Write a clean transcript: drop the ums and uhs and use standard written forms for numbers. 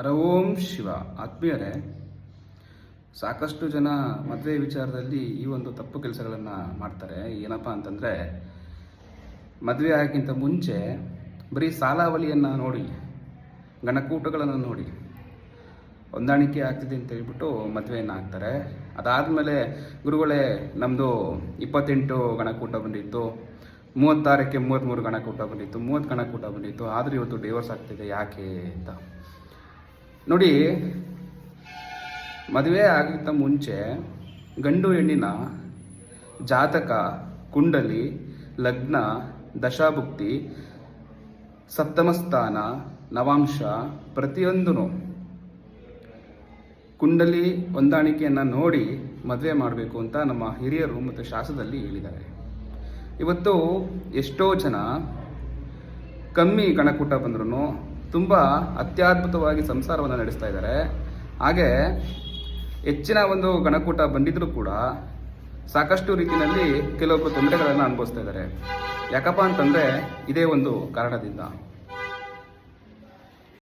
ಓಂ ಶಿವ. ಆತ್ಮೀಯರೇ, ಸಾಕಷ್ಟು ಜನ ಮದುವೆ ವಿಚಾರದಲ್ಲಿ ಈ ಒಂದು ತಪ್ಪು ಕೆಲಸಗಳನ್ನು ಮಾಡ್ತಾರೆ. ಏನಪ್ಪ ಅಂತಂದರೆ, ಮದುವೆ ಆಗೋಕ್ಕಿಂತ ಮುಂಚೆ ಬರೀ ಸಾಲಾವಳಿಯನ್ನು ನೋಡಿ, ಗಣಕೂಟಗಳನ್ನು ನೋಡಿ ಹೊಂದಾಣಿಕೆ ಆಗ್ತಿದೆ ಅಂತ ಹೇಳ್ಬಿಟ್ಟು ಮದುವೆಯನ್ನು ಆಗ್ತಾರೆ. ಅದಾದಮೇಲೆ ಗುರುಗಳೇ, ನಮ್ಮದು 28 ಗಣಕೂಟ ಬಂದಿತ್ತು, 36ಕ್ಕೆ 33 ಗಣಕೂಟ ಬಂದಿತ್ತು, 30 ಗಣಕೂಟ ಬಂದಿತ್ತು, ಆದರೂ ಇವತ್ತು ಡಿವೋರ್ಸ್ ಆಗ್ತಿದೆ ಯಾಕೆ ಅಂತ ನೋಡಿ. ಮದುವೆ ಆಗಿದ್ದ ಮುಂಚೆ ಗಂಡು ಹೆಣ್ಣಿನ ಜಾತಕ, ಕುಂಡಲಿ, ಲಗ್ನ, ದಶಾಭುಕ್ತಿ, ಸಪ್ತಮ ಸ್ಥಾನ, ನವಾಂಶ ಪ್ರತಿಯೊಂದೂ ಕುಂಡಲಿ ಹೊಂದಾಣಿಕೆಯನ್ನು ನೋಡಿ ಮದುವೆ ಮಾಡಬೇಕು ಅಂತ ನಮ್ಮ ಹಿರಿಯರು ಮತ್ತು ಶಾಸ್ತ್ರದಲ್ಲಿ ಹೇಳಿದ್ದಾರೆ. ಇವತ್ತು ಎಷ್ಟೋ ಜನ ಕಮ್ಮಿ ಗಣಕೂಟ ಬಂದ್ರೂ ತುಂಬ ಅತ್ಯದ್ಭುತವಾಗಿ ಸಂಸಾರವನ್ನು ನಡೆಸ್ತಾ ಇದ್ದಾರೆ. ಹಾಗೆ ಹೆಚ್ಚಿನ ಒಂದು ಗಣಕೂಟ ಬಂದಿದ್ರೂ ಕೂಡ ಸಾಕಷ್ಟು ರೀತಿಯಲ್ಲಿ ಕೆಲವೊಬ್ಬರು ತೊಂದರೆಗಳನ್ನು ಅನುಭವಿಸ್ತಾ ಇದ್ದಾರೆ. ಯಾಕಪ್ಪ ಅಂತಂದರೆ ಇದೇ ಒಂದು ಕಾರಣದಿಂದ.